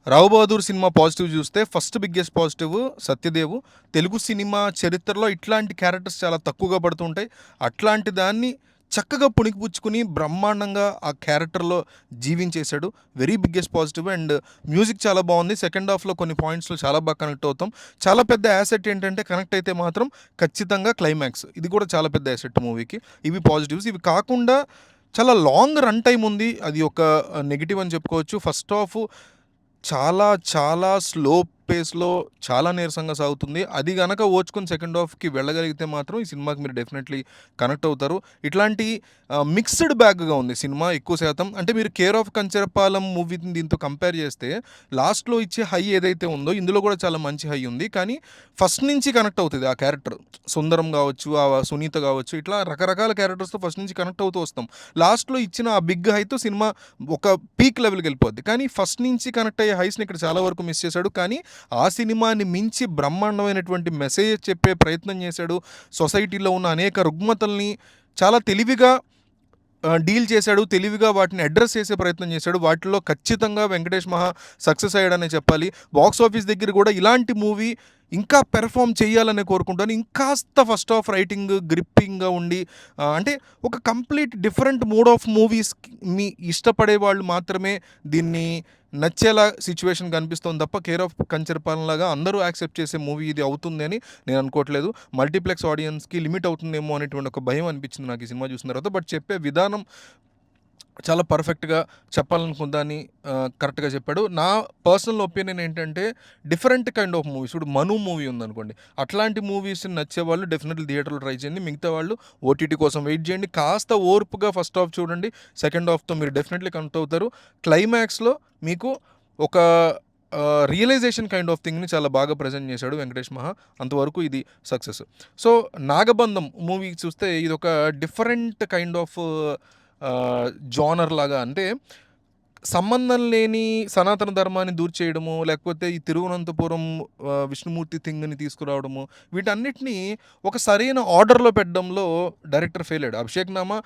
రావు Bahadur cinema positive చూస్తే first biggest positive Satyadev. Telugu cinema చరిత్రలో ఇట్లాంటి క్యారెక్టర్స్ చాలా తక్కువగా పడుతుంటాయి. అట్లాంటి దాన్ని చక్కగా పుణికిపుచ్చుకుని బ్రహ్మాండంగా ఆ క్యారెక్టర్లో జీవించేశాడు. Very biggest positive. And music చాలా బాగుంది. సెకండ్ హాఫ్లో కొన్ని పాయింట్స్లో చాలా బాగా కనెక్ట్ అవుతాం. చాలా పెద్ద యాసెట్ ఏంటంటే కనెక్ట్ అయితే మాత్రం ఖచ్చితంగా క్లైమాక్స్, ఇది కూడా చాలా పెద్ద యాసెట్ మూవీకి. ఇవి పాజిటివ్స్. ఇవి కాకుండా చాలా లాంగ్ రన్ టైం ఉంది, అది ఒక నెగిటివ్ అని చెప్పుకోవచ్చు. ఫస్ట్ హాఫ్ చాలా చాలా స్లో పేస్‌లో చాలా నీరసంగా సాగుతుంది. అది గనక ఓర్చుకొని సెకండ్ హాఫ్‌కి వెళ్ళగలిగితే మాత్రం ఈ సినిమాకి మీరు డెఫినెట్‌లీ కనెక్ట్ అవుతారు. ఇట్లాంటి మిక్స్డ్ బ్యాగ్‌గా ఉంది సినిమా ఎక్కువ శాతం. అంటే మీరు 'కేర్ ఆఫ్ కంచరపాలెం' మూవీని దీంతో కంపేర్ చేస్తే లాస్ట్‌లో ఇచ్చే హై ఏదైతే ఉందో ఇందులో కూడా చాలా మంచి హై ఉంది. కానీ ఫస్ట్ నుంచి కనెక్ట్ అవుతది ఆ క్యారెక్టర్. సుందరం గావచ్చు, సునీత గావచ్చు, ఇట్లా రకరకాల క్యారెక్టర్స్‌తో ఫస్ట్ నుంచి కనెక్ట్ అవుతూ వస్తాం. లాస్ట్‌లో ఇచ్చిన ఆ బిగ్ హైతో సినిమా ఒక పీక్ లెవెల్‌కి వెళ్ళిపోద్ది. కానీ ఫస్ట్ నుంచి కనెక్ట్ అయ్యే హైస్‌ని ఇక్కడ చాలా వరకు మిస్ చేశాడు. కానీ ఆ సినిమాని మించి బ్రహ్మాండమైనటువంటి మెసేజ్ చెప్పే ప్రయత్నం చేశాడు. సొసైటీలో ఉన్న అనేక రుగ్మతల్ని చాలా తెలివిగా డీల్ చేశాడు. తెలివిగా వాటిని అడ్రస్ చేసే ప్రయత్నం చేశాడు. వాటిల్లో ఖచ్చితంగా వెంకటేష్ మహా సక్సెస్ అయ్యాడనే చెప్పాలి. బాక్స్ ఆఫీస్ దగ్గర కూడా ఇలాంటి మూవీ ఇంకా పెర్ఫామ్ చేయాలని కోరుకుంటాను. ఇంకాస్త ఫస్ట్ హాఫ్ రైటింగ్ గ్రిప్పింగ్గా ఉండి అంటే ఒక complete different mood of movies మీ ఇష్టపడే వాళ్ళు మాత్రమే దీన్ని నచ్చేలా సిచ్యువేషన్ కనిపిస్తుంది తప్ప 'కేర్ ఆఫ్ కంచరపాలెం' లాగా అందరూ యాక్సెప్ట్ చేసే మూవీ ఇది అవుతుంది అని నేను అనుకోవట్లేదు. మల్టీప్లెక్స్ ఆడియన్స్‌కి లిమిట్ అవుతుందేమో అనేటువంటి ఒక భయం అనిపించింది నాకు ఈ సినిమా చూసిన తర్వాత. బట్ చెప్పే విధానం చాలా పర్ఫెక్ట్‌గా చెప్పాలనుకున్న దాన్ని కరెక్ట్‌గా చెప్పాడు. నా పర్సనల్ ఒపీనియన్ ఏంటంటే డిఫరెంట్ కైండ్ ఆఫ్ మూవీస్. ఇప్పుడు 'మను' మూవీ ఉందనుకోండి. అట్లాంటి మూవీస్ నచ్చేవాళ్ళు డెఫినెట్‌లీ థియేటర్‌లో ట్రై చేయండి. మిగతా వాళ్ళు ఓటీటీ కోసం వెయిట్ చేయండి. కాస్త ఓర్పుగా ఫస్ట్ హాఫ్ చూడండి. సెకండ్ హాఫ్‌తో మీరు డెఫినెట్‌లీ కనెక్ట్ అవుతారు. క్లైమాక్స్‌లో మీకు ఒక రియలైజేషన్ కైండ్ ఆఫ్ థింగ్‌ని చాలా బాగా ప్రెజెంట్ చేశాడు వెంకటేష్ మహా. అంతవరకు ఇది సక్సెస్. సో 'నాగబంధం' మూవీ చూస్తే ఇదొక డిఫరెంట్ కైండ్ ఆఫ్ జోనర్ లాగా, అంటే సంబంధం లేని సనాతన ధర్మాన్ని దూర్చేయడము, లేకపోతే ఈ తిరువనంతపురం విష్ణుమూర్తి థింగ్‌ని తీసుకురావడము, వీటన్నిటిని ఒక సరైన ఆర్డర్‌లో పెట్టడంలో డైరెక్టర్ ఫెయిల్ అయ్యాడు. 'Abhishek Nama'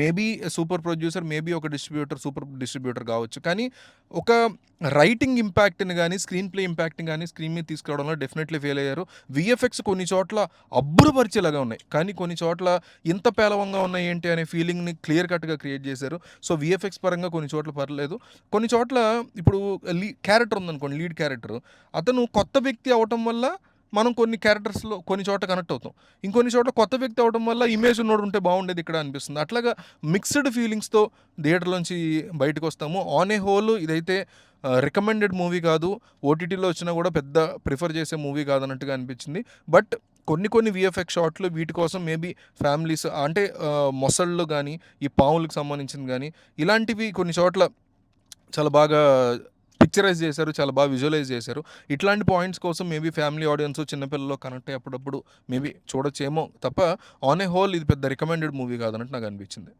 maybe super producer, maybe ఒక డిస్ట్రిబ్యూటర్, సూపర్ డిస్ట్రిబ్యూటర్ కావచ్చు. కానీ ఒక రైటింగ్ ఇంపాక్ట్‌ని గానీ, స్క్రీన్ ప్లే ఇంపాక్ట్‌ని గానీ స్క్రీన్ మీద తీసుకురావడంలో డెఫినెట్‌లీ ఫెయిల్ అయ్యారు. వీఎఫ్ఎక్స్ కొన్ని చోట్ల అబ్బురపరిచేలాగా ఉన్నాయి. కానీ కొన్ని చోట్ల ఇంత పేలవంగా ఉన్నాయి ఏంటి అనే ఫీలింగ్‌ని క్లియర్ కట్‌గా క్రియేట్ చేశారు. సో వీఎఫ్ఎక్స్ పరంగా కొన్ని చోట్ల పర్లేదు. కొన్ని చోట్ల ఇప్పుడు క్యారెక్టర్ ఉందనుకోండి, లీడ్ క్యారెక్టర్, అతను కొత్త వ్యక్తి అవ్వటం వల్ల మనం కొన్ని క్యారెక్టర్స్లో కొన్ని చోట్ల కనెక్ట్ అవుతాం. ఇంకొన్ని చోట్ల కొత్త వ్యక్తి అవ్వడం వల్ల ఇమేజ్ ఉన్నోడు ఉంటే బాగుండేది ఇక్కడ అనిపిస్తుంది. అట్లాగా మిక్స్డ్ ఫీలింగ్స్తో థియేటర్లోంచి బయటకు వస్తాము. ఆన్ ఏ హోల్ ఇదైతే రికమెండెడ్ మూవీ కాదు. ఓటీటీలో వచ్చినా కూడా పెద్ద ప్రిఫర్ చేసే మూవీ కాదన్నట్టుగా అనిపించింది. బట్ కొన్ని కొన్ని విఎఫ్ఎక్స్ షాట్లు వీటి కోసం మేబీ ఫ్యామిలీస్, అంటే మొసళ్ళు కానీ, ఈ పాములకు సంబంధించింది కానీ, ఇలాంటివి కొన్ని చోట్ల చాలా బాగా పిక్చరైజ్ చేశారు. చాలా బాగా విజువలైజ్ చేశారు. ఇట్లాంటి పాయింట్స్ కోసం మేబీ ఫ్యామిలీ ఆడియన్స్, చిన్నపిల్లలు కనెక్ట్ అయ్యి అప్పుడప్పుడు మేబీ చూడొచ్చేమో తప్ప ఆన్ ఏ హోల్ ఇది పెద్ద రికమెండెడ్ మూవీ కాదన్నట్టు నాకు అనిపించింది.